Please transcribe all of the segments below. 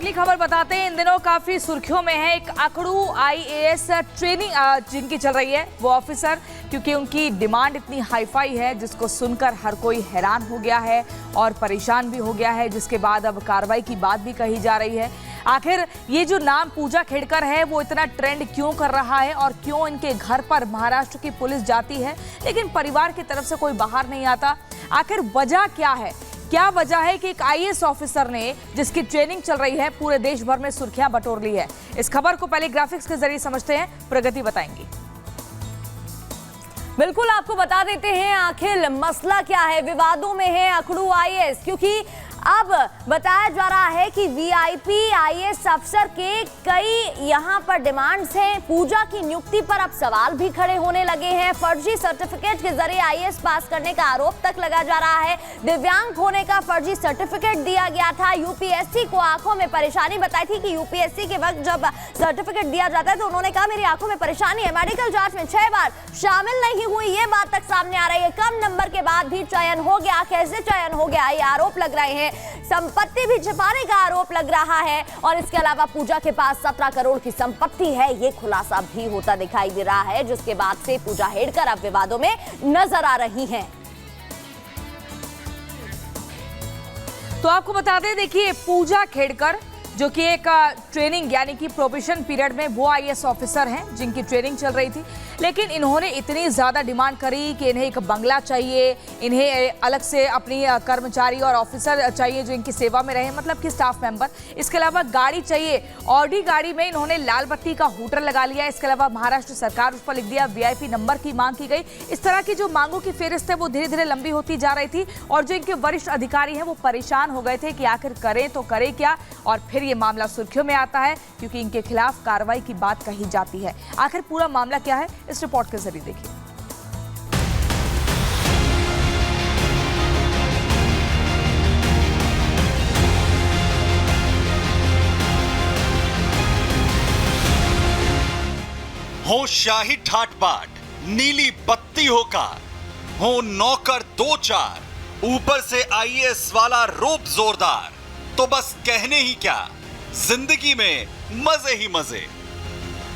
अगली खबर बताते हैं। इन दिनों काफी सुर्खियों में है एक अकड़ू आईएएस ट्रेनिंग जिनकी चल रही है वो ऑफिसर, क्योंकि उनकी डिमांड इतनी हाईफाई है जिसको सुनकर हर कोई हैरान हो गया है और परेशान भी हो गया है, जिसके बाद अब कार्रवाई की बात भी कही जा रही है। आखिर ये जो नाम पूजा खेड़कर है वो इतना ट्रेंड क्यों कर रहा है और क्यों इनके घर पर महाराष्ट्र की पुलिस जाती है लेकिन परिवार की तरफ से कोई बाहर नहीं आता? आखिर वजह क्या है? क्या वजह है कि एक आईएएस ऑफिसर ने जिसकी ट्रेनिंग चल रही है पूरे देश भर में सुर्खियां बटोर ली है? इस खबर को पहले ग्राफिक्स के जरिए समझते हैं, प्रगति बताएंगी। बिल्कुल, आपको बता देते हैं आखिर मसला क्या है। विवादों में है अकड़ू आईएएस, क्योंकि अब बताया जा रहा है कि वीआईपी आईएएस अफसर के कई यहां पर डिमांड्स हैं। पूजा की नियुक्ति पर अब सवाल भी खड़े होने लगे हैं। फर्जी सर्टिफिकेट के जरिए आईएएस पास करने का आरोप तक लगा जा रहा है। दिव्यांग होने का फर्जी सर्टिफिकेट दिया गया था। यूपीएससी को आंखों में परेशानी बताई थी कि यूपीएससी के वक्त जब सर्टिफिकेट दिया जाता है तो उन्होंने कहा मेरी आंखों में परेशानी है। मेडिकल जांच में 6 बार शामिल नहीं हुई, ये बात तक सामने आ रही है। कम नंबर के बाद भी चयन हो गया, कैसे चयन हो गया, ये आरोप लग रहे हैं। संपत्ति भी छिपाने का आरोप लग रहा है और इसके अलावा पूजा के पास 17 करोड़ की संपत्ति है, ये खुलासा भी होता दिखाई दे रहा है, जिसके बाद से पूजा खेड़कर अब विवादों में नजर आ रही हैं। तो आपको बता दें, देखिए पूजा खेड़कर जो कि एक ट्रेनिंग यानी कि प्रोबेशन पीरियड में वो आईएएस ऑफिसर हैं जिनकी ट्रेनिंग चल रही थी, लेकिन इन्होंने इतनी ज़्यादा डिमांड करी कि इन्हें एक बंगला चाहिए, इन्हें अलग से अपनी कर्मचारी और ऑफिसर चाहिए जो इनकी सेवा में रहे, मतलब कि स्टाफ मेंबर। इसके अलावा गाड़ी चाहिए, ऑडी गाड़ी में इन्होंने लाल बत्ती का हूटर लगा लिया। इसके अलावा महाराष्ट्र सरकार उस पर लिख दिया, वीआईपी नंबर की मांग की गई। इस तरह की जो मांगों की फेहरिस्त है वो धीरे धीरे लंबी होती जा रही थी और जो इनके वरिष्ठ अधिकारी हैं वो परेशान हो गए थे कि आखिर करें तो करें क्या। और फिर ये मामला सुर्खियों में आता है क्योंकि इनके खिलाफ कार्रवाई की बात कही जाती है। आखिर पूरा मामला क्या है, इस रिपोर्ट के जरिए देखिए। हो शाही ठाट बाट, नीली बत्ती हो कार, हो नौकर 2-4, ऊपर से आईएएस वाला रूप जोरदार, तो बस कहने ही क्या, जिंदगी में मजे ही मजे।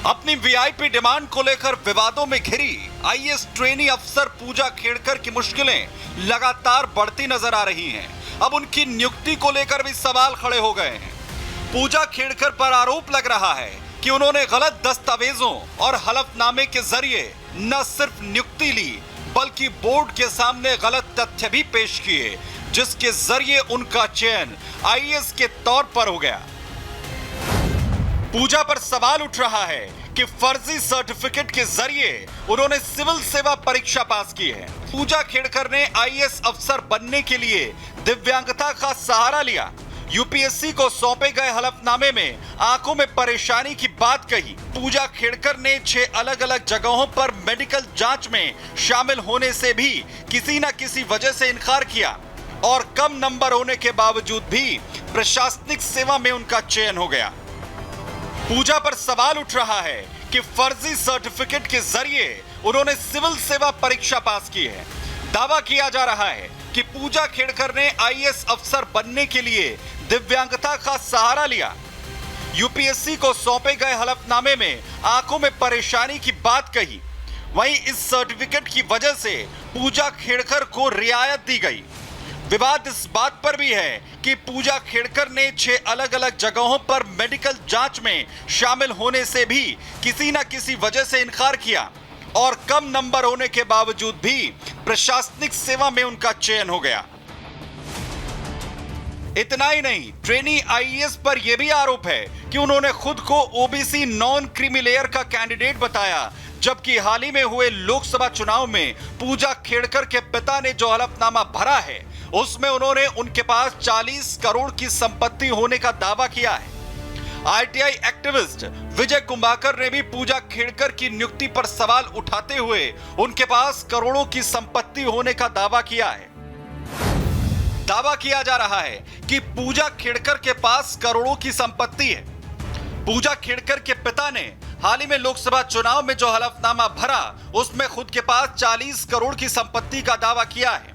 अपनी वीआईपी डिमांड को लेकर विवादों में घिरी आईएएस ट्रेनी अफसर पूजा खेड़कर की मुश्किलें लगातार बढ़ती नजर आ रही हैं। अब उनकी नियुक्ति को लेकर भी सवाल खड़े हो गए हैं। पूजा खेड़कर पर आरोप लग रहा है कि उन्होंने गलत दस्तावेजों और हलफनामे के जरिए न सिर्फ नियुक्ति ली बल्कि बोर्ड के सामने गलत तथ्य भी पेश किए, जिसके जरिए उनका चयन आईएएस के तौर पर हो गया। पूजा पर सवाल उठ रहा है कि फर्जी सर्टिफिकेट के जरिए उन्होंने सिविल सेवा परीक्षा पास की है। पूजा खेड़कर ने आईएएस अफसर बनने के लिए दिव्यांगता का सहारा लिया। यूपीएससी को सौंपे गए हलफनामे में आंखों में परेशानी की बात कही। पूजा खेड़कर ने 6 अलग अलग जगहों पर मेडिकल जांच में शामिल होने से भी किसी न किसी वजह से इनकार किया और कम नंबर होने के बावजूद भी प्रशासनिक सेवा में उनका चयन हो गया। पूजा पर सवाल उठ रहा है कि फर्जी सर्टिफिकेट के जरिए उन्होंने सिविल सेवा परीक्षा पास की है। दावा किया जा रहा है कि पूजा खेड़कर ने आईएएस अफसर बनने के लिए दिव्यांगता का सहारा लिया। यूपीएससी को सौंपे गए हलफनामे में आंखों में परेशानी की बात कही। वहीं इस सर्टिफिकेट की वजह से पूजा खेड़कर को रियायत दी गई। विवाद इस बात पर भी है कि पूजा खेड़कर ने 6 अलग अलग जगहों पर मेडिकल जांच में शामिल होने से भी किसी न किसी वजह से इनकार किया और कम नंबर होने के बावजूद भी प्रशासनिक सेवा में उनका चयन हो गया। इतना ही नहीं, ट्रेनी आईएएस पर यह भी आरोप है कि उन्होंने खुद को ओबीसी नॉन क्रीमी लेयर का कैंडिडेट बताया, जबकि हाल ही में हुए लोकसभा चुनाव में पूजा खेड़कर के पिता ने जो हलफनामा भरा है उसमें उन्होंने उनके पास 40 करोड़ की संपत्ति होने का दावा किया है। आरटीआई एक्टिविस्ट विजय कुंभाकर ने भी पूजा खेड़कर की नियुक्ति पर सवाल उठाते हुए उनके पास करोड़ों की संपत्ति होने का दावा किया है। दावा किया जा रहा है कि पूजा खेड़कर के पास करोड़ों की संपत्ति है। पूजा खेड़कर के पिता ने हाल ही में लोकसभा चुनाव में जो हलफनामा भरा उसमें खुद के पास 40 करोड़ की संपत्ति का दावा किया है।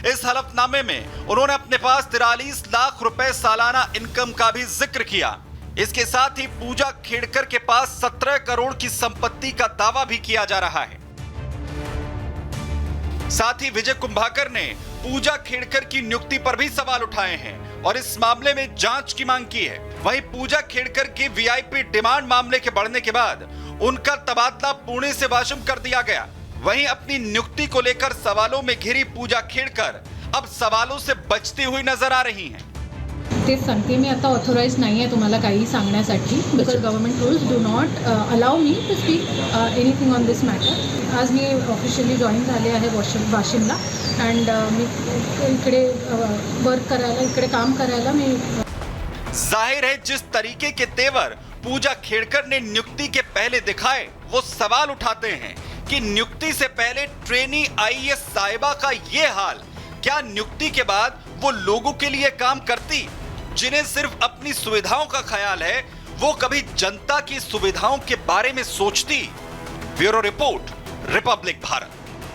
इस हलफनामे में उन्होंने अपने पास 43 लाख रुपए सालाना इनकम का भी जिक्र किया। इसके साथ ही पूजा खेड़कर के पास 17 करोड़ की संपत्ति का दावा भी किया जा रहा है। साथ ही विजय कुंभाकर ने पूजा खेड़कर की नियुक्ति पर भी सवाल उठाए हैं और इस मामले में जांच की मांग की है। वहीं पूजा खेड़कर के वीआईपी डिमांड मामले के बढ़ने के बाद उनका तबादला पुणे से वाशिम कर दिया गया। वहीं अपनी नियुक्ति को लेकर सवालों में घिरी पूजा खेड़कर अब सवालों से बचती हुई नजर आ रही हैं। तेच सांगते मी आता ऑथोराइज नाही आहे तुम्हाला काही सांगण्यासाठी because government rules do not allow me to speak anything on this matter. आज मी ऑफिशियली जॉईन झाले आहे वाशिमला अँड मी इकडे वर्क करायला इकडे काम करायला मी जाहिर है जिस तरीके के तेवर पूजा खेड़कर ने नियुक्ति के पहले दिखाए वो सवाल उठाते हैं कि नियुक्ति से पहले ट्रेनी आईएएस साहिबा का ये हाल, क्या नियुक्ति के बाद वो लोगों के लिए काम करती जिन्हें सिर्फ अपनी सुविधाओं का ख्याल है, वो कभी जनता की सुविधाओं के बारे में सोचती? Bureau report, Republic Bharat.